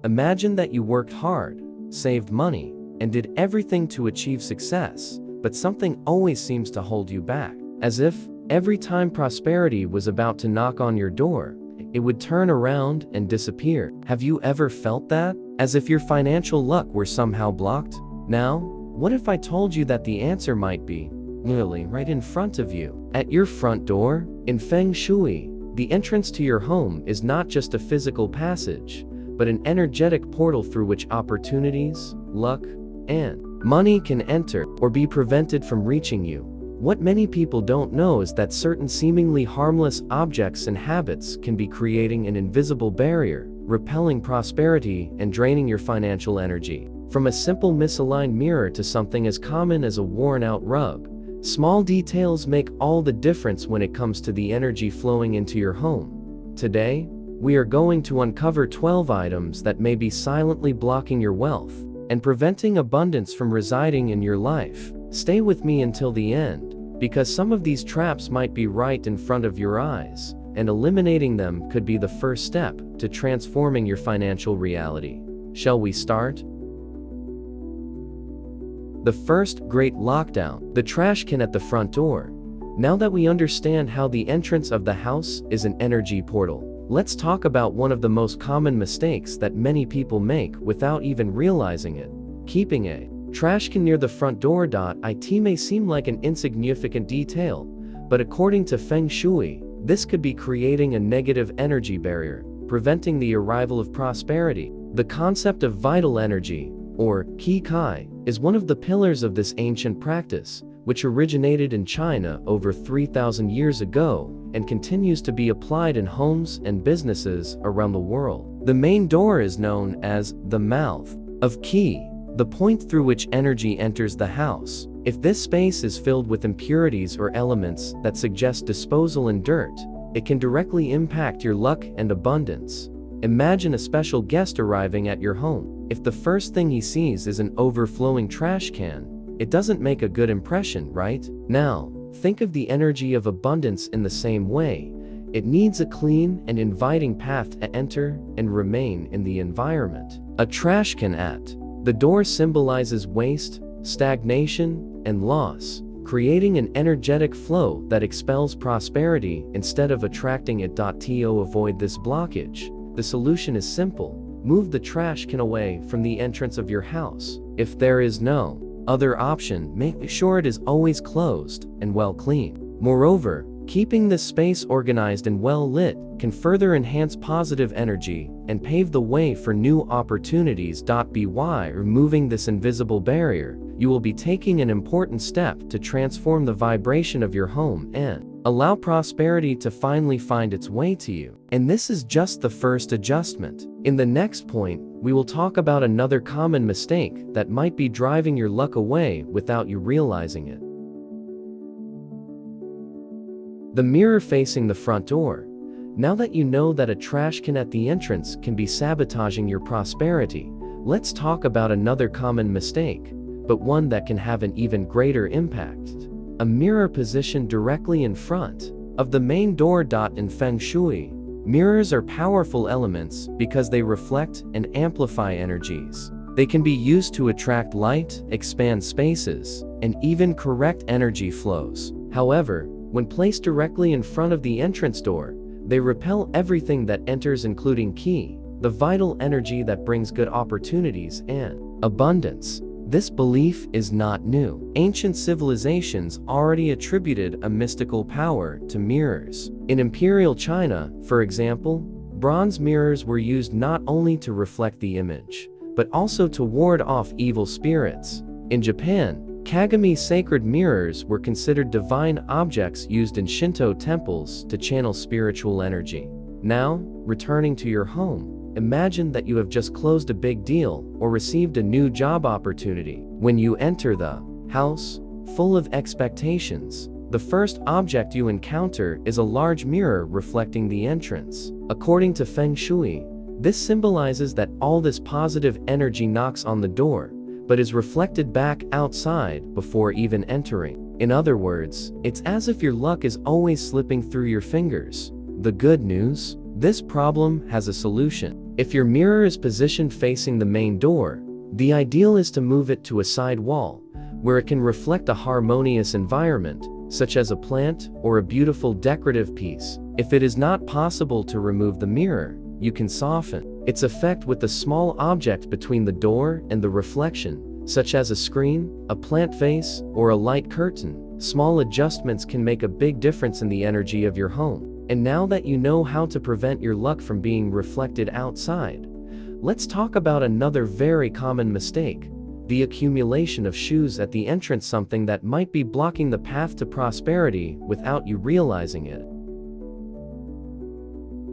Imagine that you worked hard, saved money, and did everything to achieve success, but something always seems to hold you back. As if every time prosperity was about to knock on your door, it would turn around and disappear. Have you ever felt that? As if your financial luck were somehow blocked? Now, what if I told you that the answer might be literally right in front of you, at your front door? In Feng Shui, the entrance to your home is not just a physical passage, but an energetic portal through which opportunities, luck, and money can enter or be prevented from reaching you. What many people don't know is that certain seemingly harmless objects and habits can be creating an invisible barrier, repelling prosperity and draining your financial energy. From a simple misaligned mirror to something as common as a worn-out rug, small details make all the difference when it comes to the energy flowing into your home. Today, we are going to uncover 12 items that may be silently blocking your wealth and preventing abundance from residing in your life. Stay with me until the end, because some of these traps might be right in front of your eyes, and eliminating them could be the first step to transforming your financial reality. Shall we start? The first great lockdown, the trash can at the front door. Now that we understand how the entrance of the house is an energy portal, let's talk about one of the most common mistakes that many people make without even realizing it. Keeping a trash can near the front door. It may seem like an insignificant detail, but according to Feng Shui, this could be creating a negative energy barrier, preventing the arrival of prosperity. The concept of vital energy, or Qi Kai, is one of the pillars of this ancient practice, which originated in China over 3,000 years ago and continues to be applied in homes and businesses around the world. The main door is known as the mouth of Qi, the point through which energy enters the house. If this space is filled with impurities or elements that suggest disposal and dirt, it can directly impact your luck and abundance. Imagine a special guest arriving at your home. If the first thing he sees is an overflowing trash can, it doesn't make a good impression, right? Now, think of the energy of abundance in the same way. It needs a clean and inviting path to enter and remain in the environment. A trash can at the door symbolizes waste, stagnation, and loss, creating an energetic flow that expels prosperity instead of attracting it. To avoid this blockage, the solution is simple. Move the trash can away from the entrance of your house. If there is no other option, make sure it is always closed and well cleaned. Moreover, keeping this space organized and well lit can further enhance positive energy and pave the way for new opportunities. By removing this invisible barrier, you will be taking an important step to transform the vibration of your home and allow prosperity to finally find its way to you. And this is just the first adjustment. In the next point, we will talk about another common mistake that might be driving your luck away without you realizing it. The mirror facing the front door. Now that you know that a trash can at the entrance can be sabotaging your prosperity, let's talk about another common mistake, but one that can have an even greater impact. A mirror positioned directly in front of the main door. In Feng Shui, mirrors are powerful elements because they reflect and amplify energies. They can be used to attract light, expand spaces, and even correct energy flows. However, when placed directly in front of the entrance door, they repel everything that enters, including Qi, the vital energy that brings good opportunities and abundance. This belief is not new. Ancient civilizations already attributed a mystical power to mirrors. In Imperial China, for example, bronze mirrors were used not only to reflect the image, but also to ward off evil spirits. In Japan, Kagami sacred mirrors were considered divine objects used in Shinto temples to channel spiritual energy. Now, returning to your home, imagine that you have just closed a big deal or received a new job opportunity. When you enter the house, full of expectations, the first object you encounter is a large mirror reflecting the entrance. According to Feng Shui, this symbolizes that all this positive energy knocks on the door, but is reflected back outside before even entering. In other words, it's as if your luck is always slipping through your fingers. The good news? This problem has a solution. If your mirror is positioned facing the main door, the ideal is to move it to a side wall, where it can reflect a harmonious environment, such as a plant or a beautiful decorative piece. If it is not possible to remove the mirror, you can soften its effect with a small object between the door and the reflection, such as a screen, a plant vase, or a light curtain. Small adjustments can make a big difference in the energy of your home. And now that you know how to prevent your luck from being reflected outside, let's talk about another very common mistake: the accumulation of shoes at the entrance, something that might be blocking the path to prosperity without you realizing it.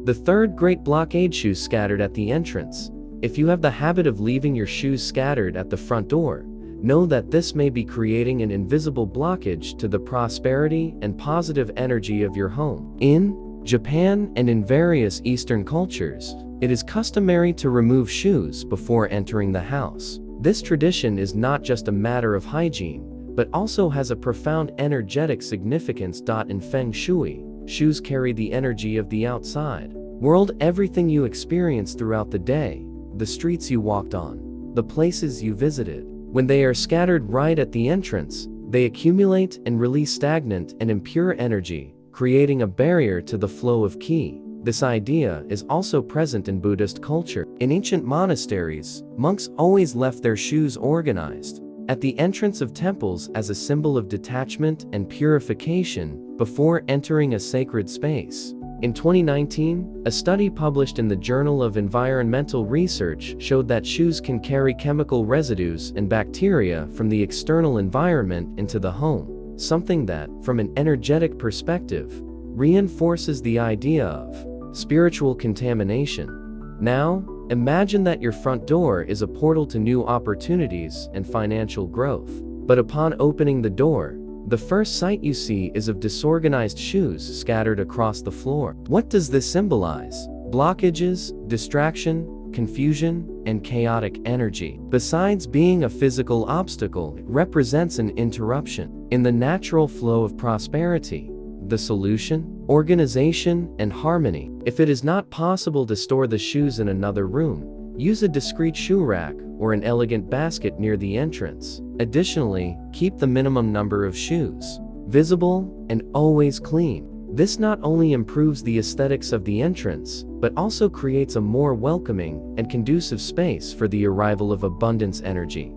The third great blockade: shoes scattered at the entrance. If you have the habit of leaving your shoes scattered at the front door, know that this may be creating an invisible blockage to the prosperity and positive energy of your home. In Japan and in various Eastern cultures, it is customary to remove shoes before entering the house. This tradition is not just a matter of hygiene, but also has a profound energetic significance. In Feng Shui, shoes carry the energy of the outside world. Everything you experience throughout the day, the streets you walked on, the places you visited, when they are scattered right at the entrance, they accumulate and release stagnant and impure energy, creating a barrier to the flow of qi. This idea is also present in Buddhist culture. In ancient monasteries, monks always left their shoes organized at the entrance of temples as a symbol of detachment and purification before entering a sacred space. In 2019, a study published in the Journal of Environmental Research showed that shoes can carry chemical residues and bacteria from the external environment into the home, something that, from an energetic perspective, reinforces the idea of spiritual contamination. Now, imagine that your front door is a portal to new opportunities and financial growth. But upon opening the door, the first sight you see is of disorganized shoes scattered across the floor. What does this symbolize? Blockages, distraction, confusion, and chaotic energy. Besides being a physical obstacle, it represents an interruption in the natural flow of prosperity. The solution? Organization and harmony. If it is not possible to store the shoes in another room, use a discreet shoe rack or an elegant basket near the entrance. Additionally, keep the minimum number of shoes visible and always clean. This not only improves the aesthetics of the entrance, but also creates a more welcoming and conducive space for the arrival of abundance energy.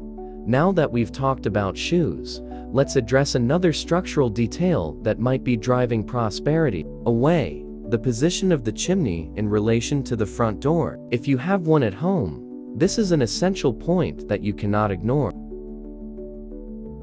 Now that we've talked about shoes, let's address another structural detail that might be driving prosperity away: the position of the chimney in relation to the front door. If you have one at home, this is an essential point that you cannot ignore.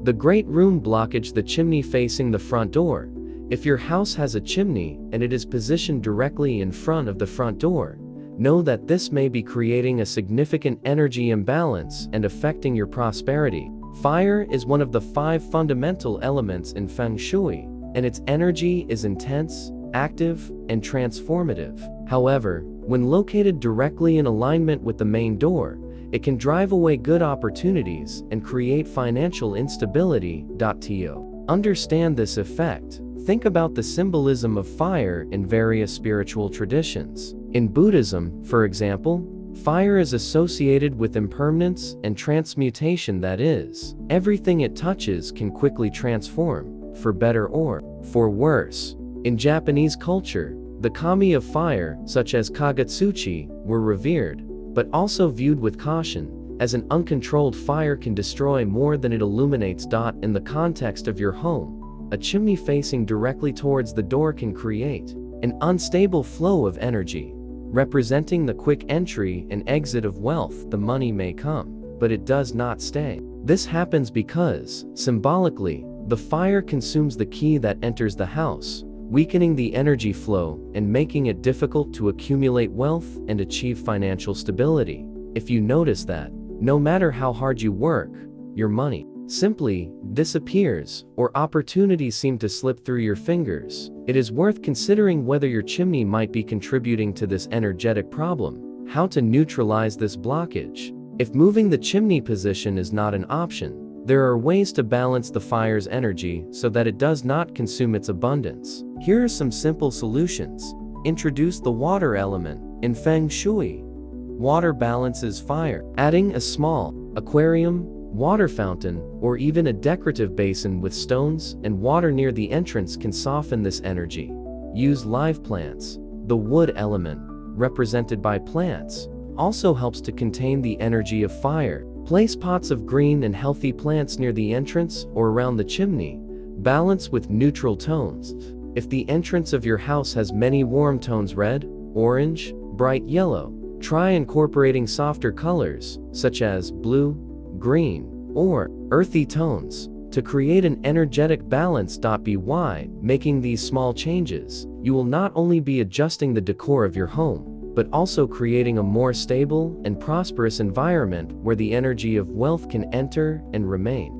The great room blockage: the chimney facing the front door. If your house has a chimney and it is positioned directly in front of the front door, know that this may be creating a significant energy imbalance and affecting your prosperity. Fire is one of the 5 fundamental elements in Feng Shui, and its energy is intense, active, and transformative. However, when located directly in alignment with the main door, it can drive away good opportunities and create financial instability. To understand this effect, think about the symbolism of fire in various spiritual traditions. In Buddhism, for example, fire is associated with impermanence and transmutation. That is, everything it touches can quickly transform, for better or for worse. In Japanese culture, the kami of fire, such as Kagutsuchi, were revered, but also viewed with caution, as an uncontrolled fire can destroy more than it illuminates. In the context of your home, a chimney facing directly towards the door can create an unstable flow of energy, representing the quick entry and exit of wealth. The money may come, but it does not stay. This happens because, symbolically, the fire consumes the qi that enters the house, weakening the energy flow and making it difficult to accumulate wealth and achieve financial stability. If you notice that, no matter how hard you work, your money simply disappears, or opportunities seem to slip through your fingers, it is worth considering whether your chimney might be contributing to this energetic problem. How to neutralize this blockage? If moving the chimney position is not an option, there are ways to balance the fire's energy so that it does not consume its abundance. Here are some simple solutions. Introduce the water element. In Feng Shui, water balances fire. Adding a small aquarium, water fountain, or even a decorative basin with stones and water near the entrance can soften this energy. Use live plants. The wood element, represented by plants, also helps to contain the energy of fire. Place pots of green and healthy plants near the entrance or around the chimney. Balance with neutral tones. If the entrance of your house has many warm tones, red, orange, bright yellow, try incorporating softer colors, such as blue, green, or earthy tones, to create an energetic balance. By making these small changes, you will not only be adjusting the decor of your home, but also creating a more stable and prosperous environment where the energy of wealth can enter and remain.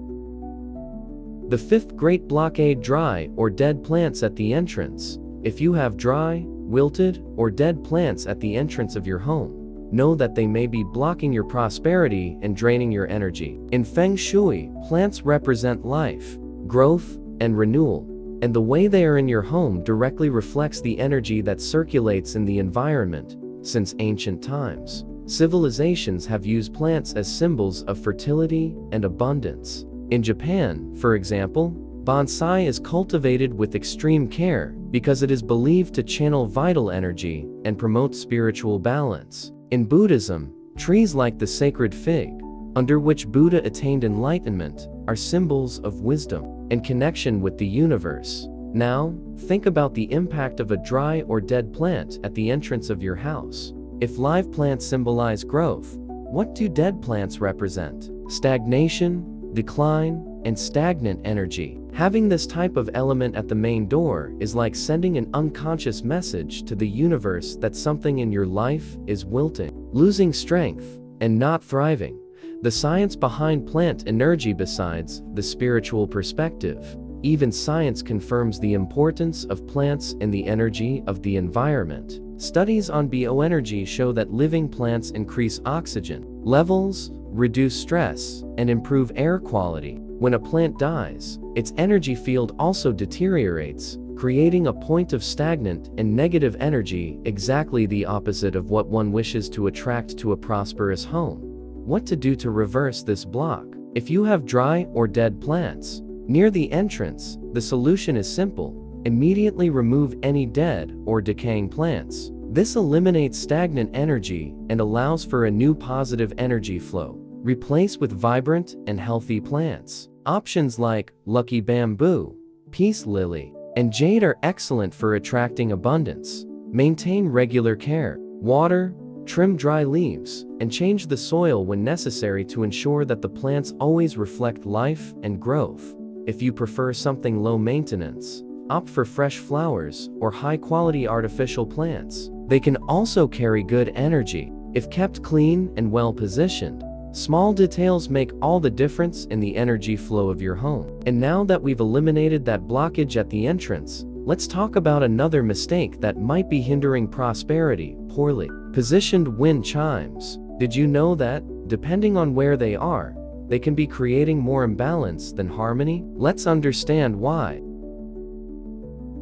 The fifth great blockade: dry or dead plants at the entrance. If you have dry, wilted, or dead plants at the entrance of your home, know that they may be blocking your prosperity and draining your energy. In Feng Shui, plants represent life, growth, and renewal, and the way they are in your home directly reflects the energy that circulates in the environment. Since ancient times, civilizations have used plants as symbols of fertility and abundance. In Japan, for example, bonsai is cultivated with extreme care because it is believed to channel vital energy and promote spiritual balance. In Buddhism, trees like the sacred fig, under which Buddha attained enlightenment, are symbols of wisdom and connection with the universe. Now, think about the impact of a dry or dead plant at the entrance of your house. If live plants symbolize growth, what do dead plants represent? Stagnation, decline, and stagnant energy. Having this type of element at the main door is like sending an unconscious message to the universe that something in your life is wilting, losing strength, and not thriving. The science behind plant energy. Besides the spiritual perspective, even science confirms the importance of plants in the energy of the environment. Studies on bioenergy show that living plants increase oxygen levels, reduce stress, and improve air quality. When a plant dies, its energy field also deteriorates, creating a point of stagnant and negative energy, exactly the opposite of what one wishes to attract to a prosperous home. What to do to reverse this block? If you have dry or dead plants near the entrance, the solution is simple. Immediately remove any dead or decaying plants. This eliminates stagnant energy and allows for a new positive energy flow. Replace with vibrant and healthy plants. Options like lucky bamboo, peace lily, and jade are excellent for attracting abundance. Maintain regular care. Water, trim dry leaves, and change the soil when necessary to ensure that the plants always reflect life and growth. If you prefer something low maintenance, opt for fresh flowers or high-quality artificial plants. They can also carry good energy. If kept clean and well positioned, small details make all the difference in the energy flow of your home. And now that we've eliminated that blockage at the entrance, let's talk about another mistake that might be hindering prosperity: poorly positioned wind chimes. Did you know that, depending on where they are, they can be creating more imbalance than harmony? Let's understand why.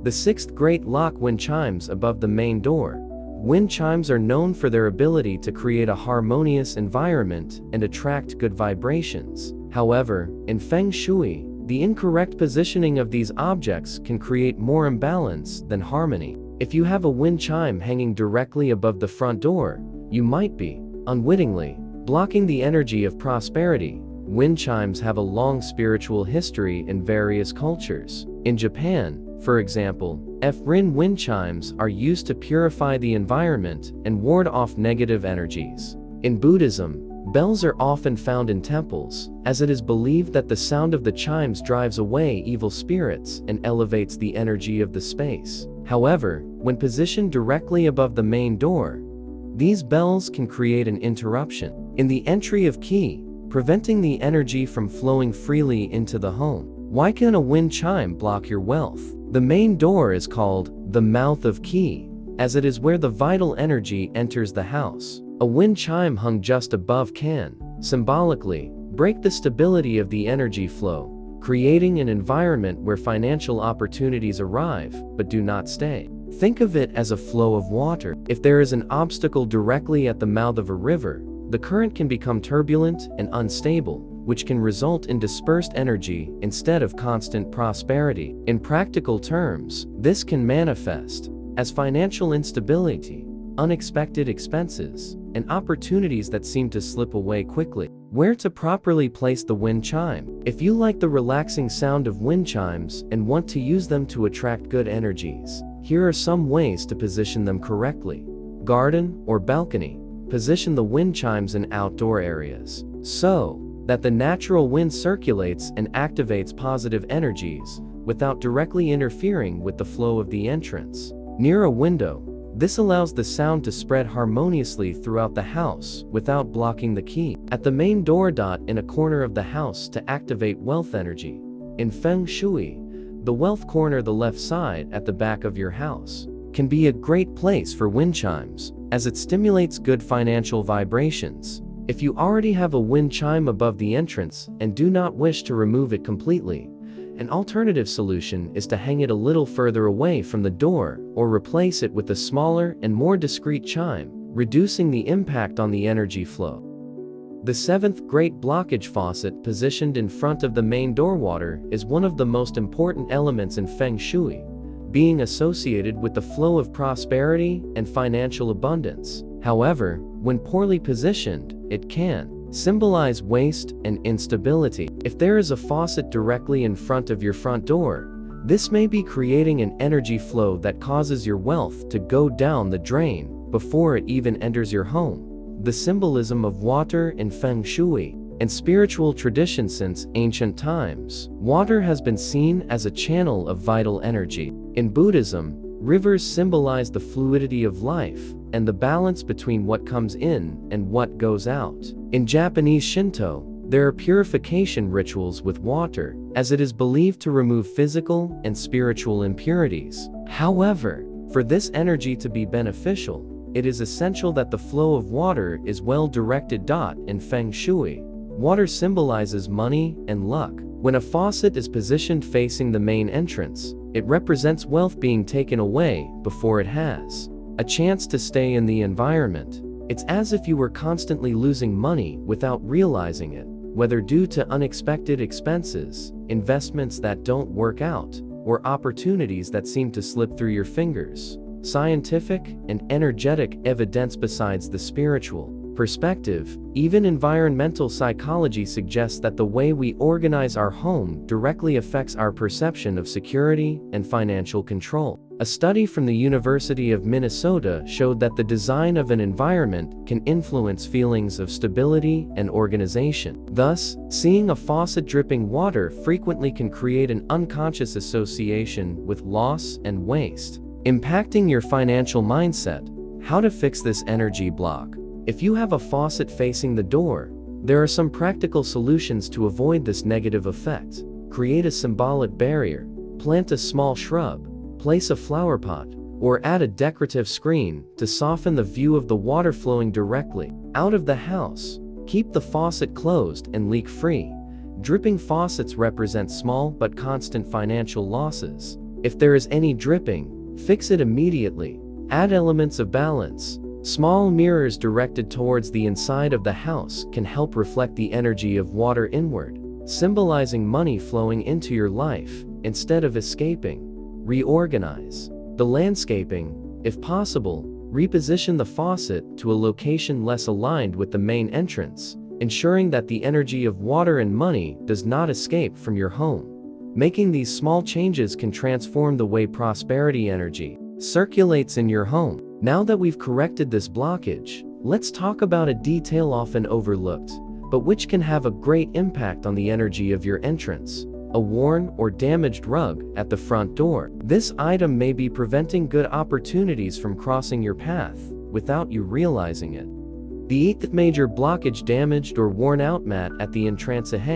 The sixth great lock: wind chimes above the main door. Wind chimes are known for their ability to create a harmonious environment and attract good vibrations. However, in Feng Shui, the incorrect positioning of these objects can create more imbalance than harmony. If you have a wind chime hanging directly above the front door, you might be, unwittingly, blocking the energy of prosperity. Wind chimes have a long spiritual history in various cultures. In Japan, for example, F-rin wind chimes are used to purify the environment and ward off negative energies. In Buddhism, bells are often found in temples, as it is believed that the sound of the chimes drives away evil spirits and elevates the energy of the space. However, when positioned directly above the main door, these bells can create an interruption in the entry of qi, preventing the energy from flowing freely into the home. Why can a wind chime block your wealth? The main door is called the mouth of qi, as it is where the vital energy enters the house. A wind chime hung just above can, symbolically, break the stability of the energy flow, creating an environment where financial opportunities arrive but do not stay. Think of it as a flow of water. If there is an obstacle directly at the mouth of a river, the current can become turbulent and unstable, which can result in dispersed energy instead of constant prosperity. In practical terms, this can manifest as financial instability, unexpected expenses, and opportunities that seem to slip away quickly. Where to properly place the wind chime? If you like the relaxing sound of wind chimes and want to use them to attract good energies, here are some ways to position them correctly. Garden or balcony. Position the wind chimes in outdoor areas so that the natural wind circulates and activates positive energies without directly interfering with the flow of the entrance. Near a window, this allows the sound to spread harmoniously throughout the house without blocking the key. At the main door dot in a corner of the house to activate wealth energy. In Feng Shui, the wealth corner, the left side at the back of your house, can be a great place for wind chimes, as it stimulates good financial vibrations. If you already have a wind chime above the entrance and do not wish to remove it completely, an alternative solution is to hang it a little further away from the door or replace it with a smaller and more discreet chime, reducing the impact on the energy flow. The seventh great blockage faucet positioned in front of the main door. Water is one of the most important elements in Feng Shui, being associated with the flow of prosperity and financial abundance. However, when poorly positioned, it can symbolize waste and instability. If there is a faucet directly in front of your front door, this may be creating an energy flow that causes your wealth to go down the drain before it even enters your home. The symbolism of water in Feng Shui and spiritual tradition. Since ancient times, water has been seen as a channel of vital energy. In Buddhism, rivers symbolize the fluidity of life and the balance between what comes in and what goes out. In Japanese Shinto, there are purification rituals with water, as it is believed to remove physical and spiritual impurities. However, for this energy to be beneficial, it is essential that the flow of water is well directed. In Feng Shui, water symbolizes money and luck. When a faucet is positioned facing the main entrance, it represents wealth being taken away before it has a chance to stay in the environment. It's as if you were constantly losing money without realizing it, whether due to unexpected expenses, investments that don't work out, or opportunities that seem to slip through your fingers. Scientific and energetic evidence. Besides the spiritual perspective, even environmental psychology suggests that the way we organize our home directly affects our perception of security and financial control. A study from the University of Minnesota showed that the design of an environment can influence feelings of stability and organization. Thus, seeing a faucet dripping water frequently can create an unconscious association with loss and waste, impacting your financial mindset. How to fix this energy block? If you have a faucet facing the door, there are some practical solutions to avoid this negative effect. Create a symbolic barrier, plant a small shrub, place a flower pot, or add a decorative screen to soften the view of the water flowing directly out of the house. Keep the faucet closed and leak-free. Dripping faucets represent small but constant financial losses. If there is any dripping, fix it immediately. Add elements of balance. Small mirrors directed towards the inside of the house can help reflect the energy of water inward, symbolizing money flowing into your life instead of escaping. Reorganize the landscaping. If possible, reposition the faucet to a location less aligned with the main entrance, ensuring that the energy of water and money does not escape from your home. Making these small changes can transform the way prosperity energy circulates in your home. Now that we've corrected this blockage, let's talk about a detail often overlooked, but which can have a great impact on the energy of your entrance. A worn or damaged rug at the front door. This item may be preventing good opportunities from crossing your path without you realizing it. The eighth major blockage: damaged or worn out mat at the entrance. Have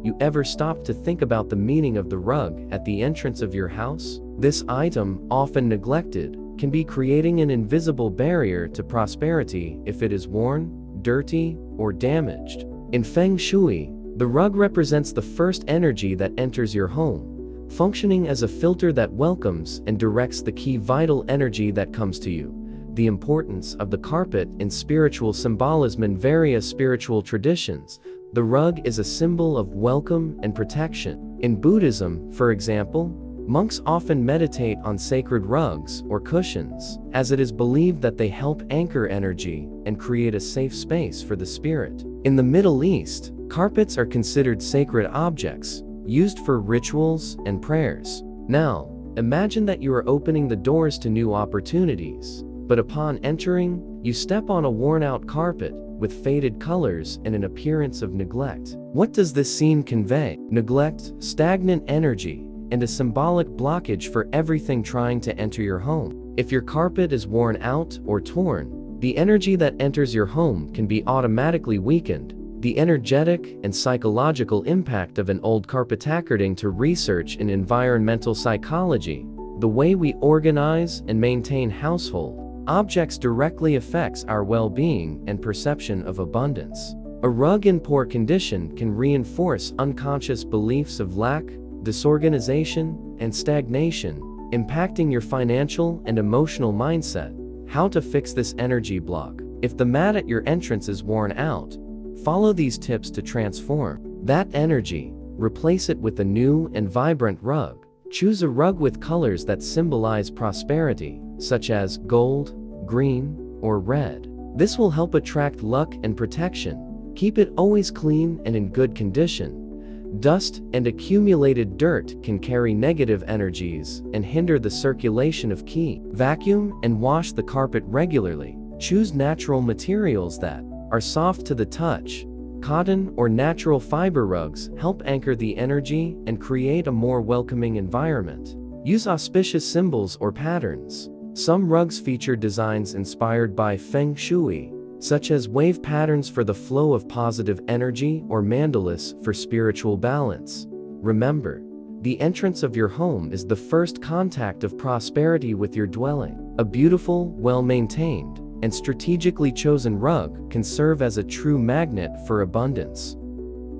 you ever stopped to think about the meaning of the rug at the entrance of your house? This item, often neglected, can be creating an invisible barrier to prosperity if it is worn, dirty, or damaged. In Feng Shui, the rug represents the first energy that enters your home, functioning as a filter that welcomes and directs the key vital energy that comes to you. The importance of the carpet in spiritual symbolism. In various spiritual traditions, the rug is a symbol of welcome and protection. In Buddhism, for example, monks often meditate on sacred rugs or cushions, as it is believed that they help anchor energy and create a safe space for the spirit. In the Middle East, carpets are considered sacred objects, used for rituals and prayers. Now, imagine that you are opening the doors to new opportunities, but upon entering, you step on a worn-out carpet with faded colors and an appearance of neglect. What does this scene convey? Neglect, stagnant energy, and a symbolic blockage for everything trying to enter your home. If your carpet is worn out or torn, the energy that enters your home can be automatically weakened. The energetic and psychological impact of an old carpet. According to research in environmental psychology, the way we organize and maintain household objects directly affects our well-being and perception of abundance. A rug in poor condition can reinforce unconscious beliefs of lack, disorganization, and stagnation, impacting your financial and emotional mindset. How to fix this energy block? If the mat at your entrance is worn out, follow these tips to transform that energy. Replace it with a new and vibrant rug. Choose a rug with colors that symbolize prosperity, such as gold, green, or red. This will help attract luck and protection. Keep it always clean and in good condition. Dust and accumulated dirt can carry negative energies and hinder the circulation of qi. Vacuum and wash the carpet regularly. Choose natural materials that are soft to the touch. Cotton or natural fiber rugs help anchor the energy and create a more welcoming environment. Use auspicious symbols or patterns. Some rugs feature designs inspired by Feng Shui, such as wave patterns for the flow of positive energy or mandalas for spiritual balance. Remember, the entrance of your home is the first contact of prosperity with your dwelling. A beautiful, well-maintained, and strategically chosen rug can serve as a true magnet for abundance.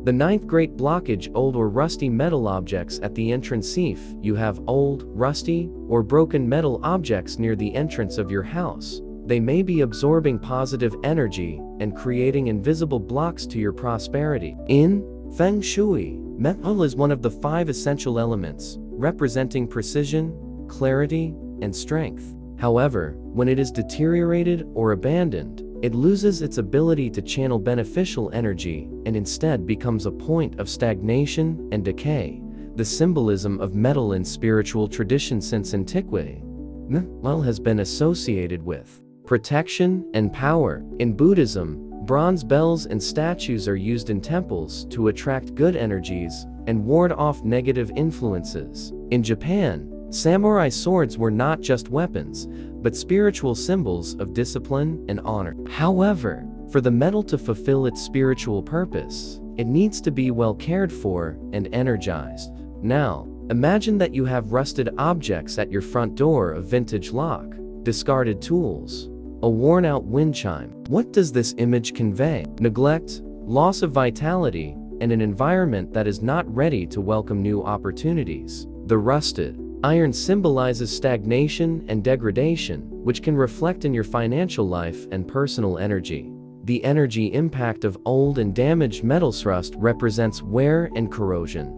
The ninth great blockage: old or rusty metal objects at the entrance. If you have old, rusty, or broken metal objects near the entrance of your house, they may be absorbing positive energy and creating invisible blocks to your prosperity. In Feng Shui, metal is one of the 5 essential elements, representing precision, clarity, and strength. However, when it is deteriorated or abandoned, it loses its ability to channel beneficial energy and instead becomes a point of stagnation and decay. The symbolism of metal in spiritual tradition since antiquity, metal has been associated with protection and power. In Buddhism, bronze bells and statues are used in temples to attract good energies and ward off negative influences. In Japan, samurai swords were not just weapons, but spiritual symbols of discipline and honor. However, for the metal to fulfill its spiritual purpose, it needs to be well cared for and energized. Now, imagine that you have rusted objects at your front door: a vintage lock, discarded tools, a worn-out wind chime. What does this image convey? Neglect, loss of vitality, and an environment that is not ready to welcome new opportunities. The rusted iron symbolizes stagnation and degradation, which can reflect in your financial life and personal energy. The energy impact of old and damaged metals. Rust represents wear and corrosion,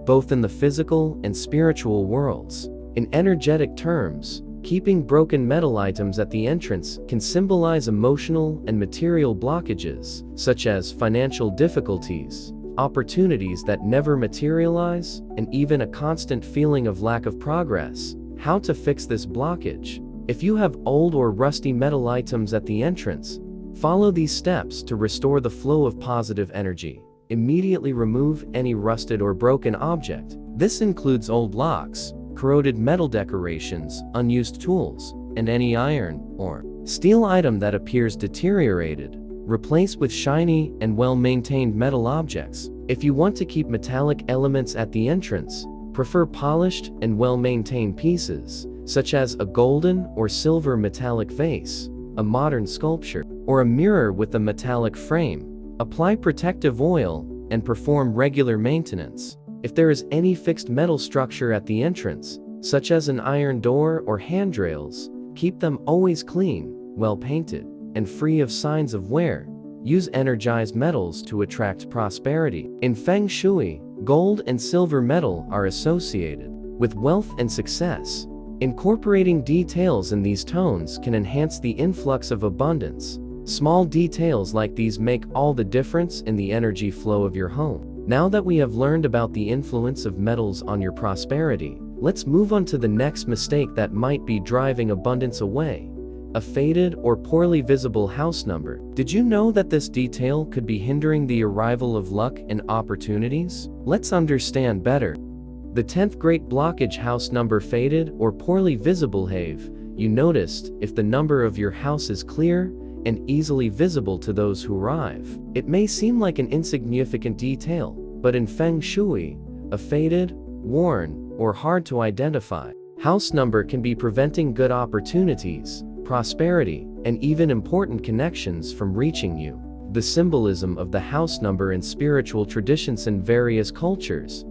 both in the physical and spiritual worlds. In energetic terms, keeping broken metal items at the entrance can symbolize emotional and material blockages, such as financial difficulties, opportunities that never materialize, and even a constant feeling of lack of progress. How to fix this blockage? If you have old or rusty metal items at the entrance, follow these steps to restore the flow of positive energy. Immediately remove any rusted or broken object. This includes old locks, corroded metal decorations, unused tools, and any iron or steel item that appears deteriorated. Replace with shiny and well-maintained metal objects. If you want to keep metallic elements at the entrance, prefer polished and well-maintained pieces, such as a golden or silver metallic vase, a modern sculpture, or a mirror with a metallic frame. Apply protective oil and perform regular maintenance. If there is any fixed metal structure at the entrance, such as an iron door or handrails, keep them always clean, well painted, and free of signs of wear. Use energized metals to attract prosperity. In Feng Shui, gold and silver metal are associated with wealth and success. Incorporating details in these tones can enhance the influx of abundance. Small details like these make all the difference in the energy flow of your home. Now that we have learned about the influence of metals on your prosperity, let's move on to the next mistake that might be driving abundance away. A faded or poorly visible house number. Did you know that this detail could be hindering the arrival of luck and opportunities? Let's understand better. The 10th great blockage: house number faded or poorly visible. Have you noticed if the number of your house is clear and easily visible to those who arrive? It may seem like an insignificant detail, but in Feng Shui, a faded, worn, or hard to identify house number can be preventing good opportunities, prosperity, and even important connections from reaching you. The symbolism of the house number in spiritual traditions in various cultures.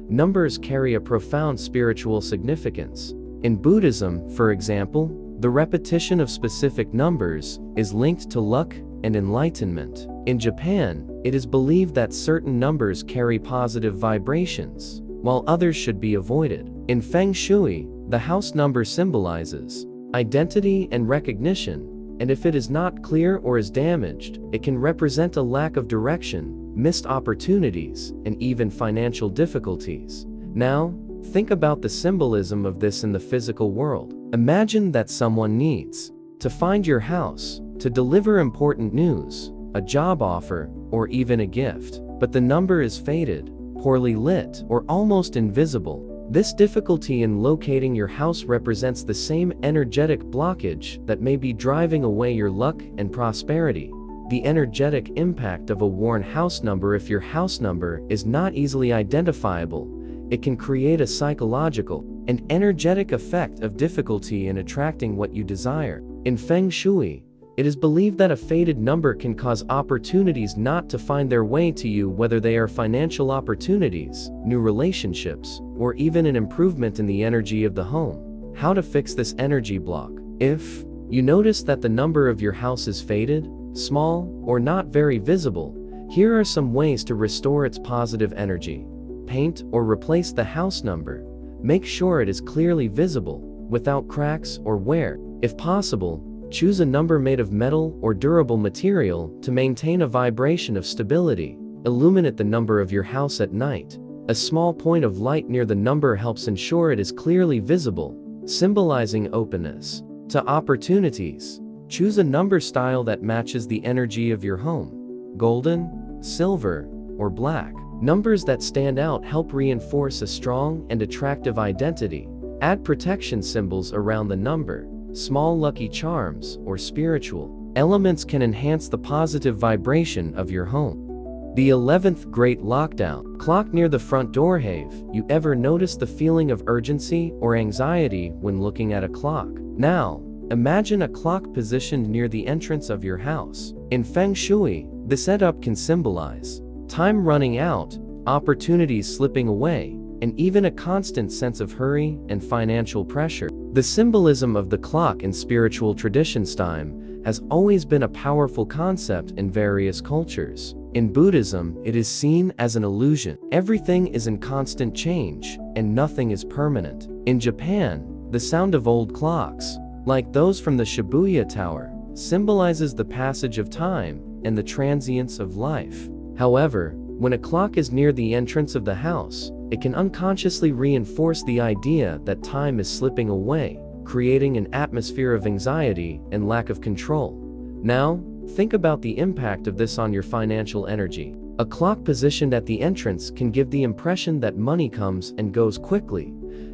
Numbers carry a profound spiritual significance. In Buddhism, for example, the repetition of specific numbers is linked to luck and enlightenment. In Japan, it is believed that certain numbers carry positive vibrations, while others should be avoided. In Feng Shui, the house number symbolizes identity and recognition, and if it is not clear or is damaged, it can represent a lack of direction, missed opportunities, and even financial difficulties. Now, think about the symbolism of this in the physical world. Imagine that someone needs to find your house, to deliver important news, a job offer, or even a gift, but the number is faded, poorly lit, or almost invisible. This difficulty in locating your house represents the same energetic blockage that may be driving away your luck and prosperity. The energetic impact of a worn house number: if your house number is not easily identifiable, it can create a psychological and energetic effect of difficulty in attracting what you desire. In Feng Shui, it is believed that a faded number can cause opportunities not to find their way to you, whether they are financial opportunities, new relationships, or even an improvement in the energy of the home. How to fix this energy block? If you notice that the number of your house is faded, small, or not very visible, here are some ways to restore its positive energy. Paint or replace the house number. Make sure it is clearly visible, without cracks or wear. If possible, choose a number made of metal or durable material to maintain a vibration of stability. Illuminate the number of your house at night. A small point of light near the number helps ensure it is clearly visible, symbolizing openness to opportunities. Choose a number style that matches the energy of your home. Golden, silver, or black. Numbers that stand out help reinforce a strong and attractive identity. Add protection symbols around the number. Small lucky charms or spiritual elements can enhance the positive vibration of your home. The 11th great lockdown. Clock near the front door. Have you ever noticed the feeling of urgency or anxiety when looking at a clock? Now, imagine a clock positioned near the entrance of your house. In Feng Shui, the setup can symbolize time running out, opportunities slipping away, and even a constant sense of hurry and financial pressure. The symbolism of the clock in spiritual traditions time has always been a powerful concept in various cultures. In Buddhism, it is seen as an illusion. Everything is in constant change, and nothing is permanent. In Japan, the sound of old clocks, like those from the Shibuya Tower, symbolizes the passage of time and the transience of life. However, when a clock is near the entrance of the house, it can unconsciously reinforce the idea that time is slipping away, creating an atmosphere of anxiety and lack of control. Now, think about the impact of this on your financial energy. A clock positioned at the entrance can give the impression that money comes and goes quickly,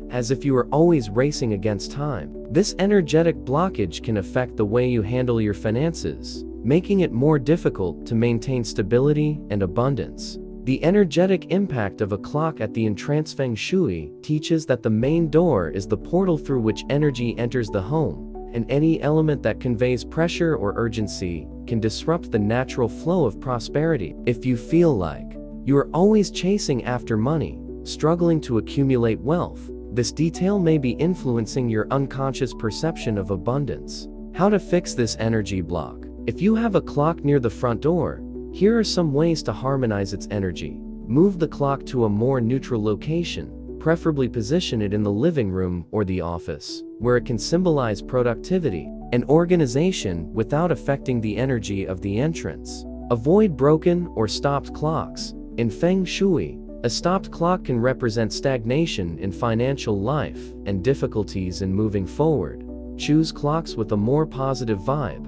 as if you are always racing against time. This energetic blockage can affect the way you handle your finances, making it more difficult to maintain stability and abundance. The energetic impact of a clock at the entrance. Feng Shui teaches that the main door is the portal through which energy enters the home, and any element that conveys pressure or urgency can disrupt the natural flow of prosperity. If you feel like you are always chasing after money, struggling to accumulate wealth, this detail may be influencing your unconscious perception of abundance. How to fix this energy block? If you have a clock near the front door, here are some ways to harmonize its energy. Move the clock to a more neutral location, preferably position it in the living room or the office, where it can symbolize productivity and organization without affecting the energy of the entrance. Avoid broken or stopped clocks. In Feng Shui, a stopped clock can represent stagnation in financial life and difficulties in moving forward. Choose clocks with a more positive vibe.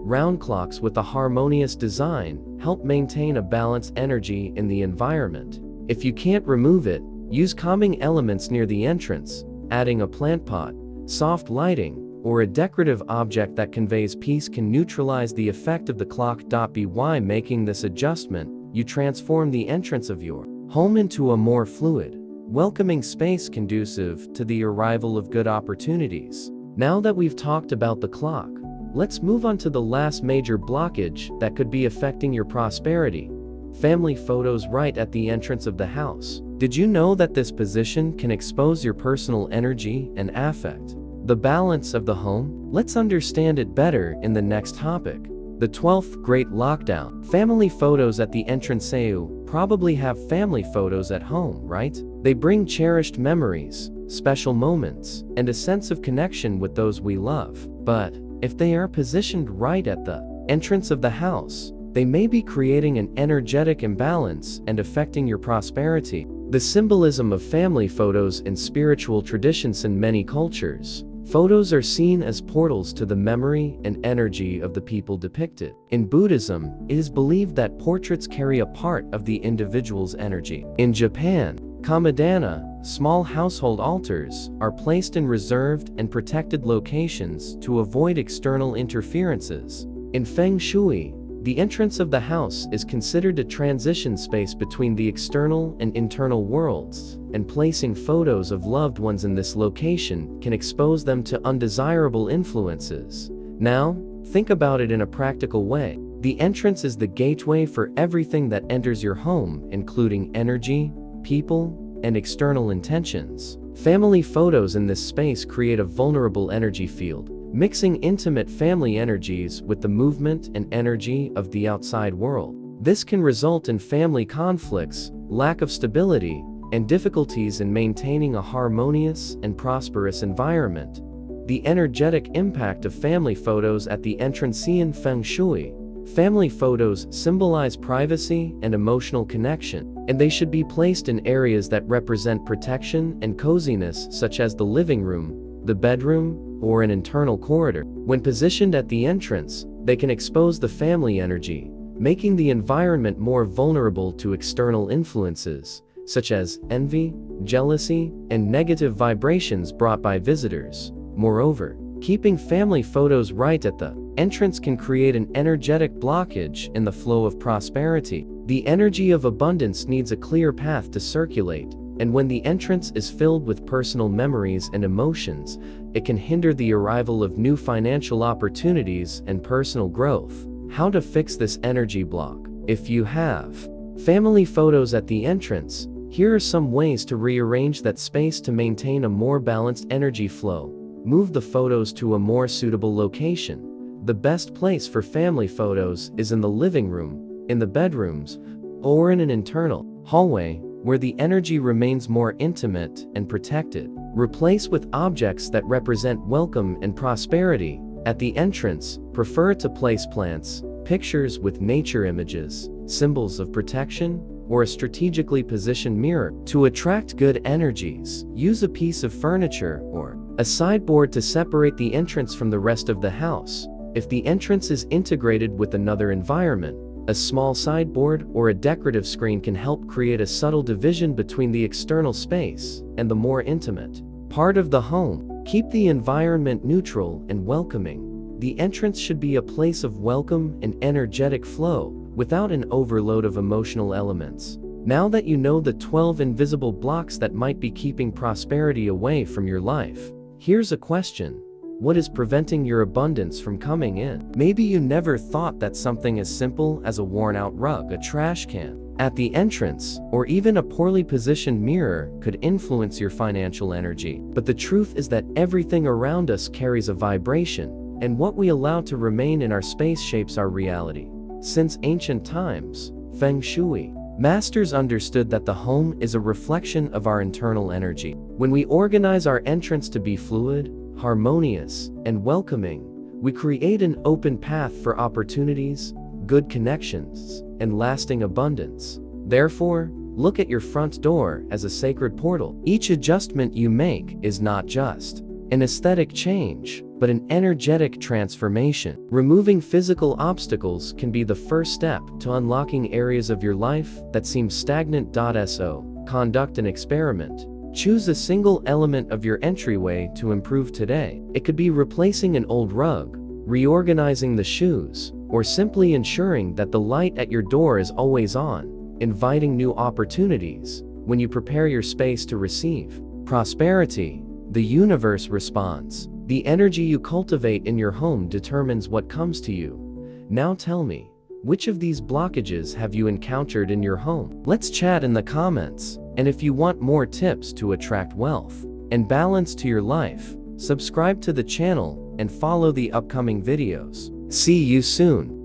Round clocks with a harmonious design help maintain a balanced energy in the environment. If you can't remove it, use calming elements near the entrance, adding a plant pot, soft lighting, or a decorative object that conveys peace can neutralize the effect of the clock. By making this adjustment, you transform the entrance of your home into a more fluid, welcoming space conducive to the arrival of good opportunities. Now that we've talked about the clock, let's move on to the last major blockage that could be affecting your prosperity. Family photos right at the entrance of the house. Did you know that this position can expose your personal energy and affect the balance of the home? Let's understand it better in the next topic. The 12th Great Lockdown. Family photos at the entrance. You probably have family photos at home, right? They bring cherished memories, special moments, and a sense of connection with those we love. But if they are positioned right at the entrance of the house, they may be creating an energetic imbalance and affecting your prosperity. The symbolism of family photos in spiritual traditions. In many cultures, photos are seen as portals to the memory and energy of the people depicted. In Buddhism, it is believed that portraits carry a part of the individual's energy. In Japan, kamadana, small household altars, are placed in reserved and protected locations to avoid external interferences. In Feng Shui, the entrance of the house is considered a transition space between the external and internal worlds, and placing photos of loved ones in this location can expose them to undesirable influences. Now, think about it in a practical way. The entrance is the gateway for everything that enters your home, including energy, people, and external intentions. Family photos in this space create a vulnerable energy field, mixing intimate family energies with the movement and energy of the outside world. This can result in family conflicts, lack of stability, and difficulties in maintaining a harmonious and prosperous environment. The energetic impact of family photos at the entrance. In Feng Shui, family photos symbolize privacy and emotional connection, and they should be placed in areas that represent protection and coziness, such as the living room, the bedroom, or an internal corridor. When positioned at the entrance, they can expose the family energy, making the environment more vulnerable to external influences, such as envy, jealousy, and negative vibrations brought by visitors. Moreover, keeping family photos right at the entrance can create an energetic blockage in the flow of prosperity. The energy of abundance needs a clear path to circulate, and when the entrance is filled with personal memories and emotions, it can hinder the arrival of new financial opportunities and personal growth. How to fix this energy block? If you have family photos at the entrance, here are some ways to rearrange that space to maintain a more balanced energy flow. Move the photos to a more suitable location. The best place for family photos is in the living room, in the bedrooms, or in an internal hallway, where the energy remains more intimate and protected. Replace with objects that represent welcome and prosperity. At the entrance, prefer to place plants, pictures with nature images, symbols of protection, or a strategically positioned mirror. To attract good energies, use a piece of furniture or a sideboard to separate the entrance from the rest of the house. If the entrance is integrated with another environment, a small sideboard or a decorative screen can help create a subtle division between the external space and the more intimate part of the home. Keep the environment neutral and welcoming. The entrance should be a place of welcome and energetic flow, without an overload of emotional elements. Now that you know the 12 invisible blocks that might be keeping prosperity away from your life, here's a question. What is preventing your abundance from coming in? Maybe you never thought that something as simple as a worn-out rug, a trash can, at the entrance, or even a poorly positioned mirror could influence your financial energy. But the truth is that everything around us carries a vibration, and what we allow to remain in our space shapes our reality. Since ancient times, Feng Shui masters understood that the home is a reflection of our internal energy. When we organize our entrance to be fluid, harmonious, and welcoming, we create an open path for opportunities, good connections, and lasting abundance. Therefore, look at your front door as a sacred portal. Each adjustment you make is not just an aesthetic change, but an energetic transformation. Removing physical obstacles can be the first step to unlocking areas of your life that seem stagnant. So, conduct an experiment. Choose a single element of your entryway to improve today. It could be replacing an old rug, reorganizing the shoes, or simply ensuring that the light at your door is always on, inviting new opportunities when you prepare your space to receive prosperity. The universe responds. The energy you cultivate in your home determines what comes to you. Now tell me, which of these blockages have you encountered in your home? Let's chat in the comments. And if you want more tips to attract wealth and balance to your life, subscribe to the channel and follow the upcoming videos. See you soon.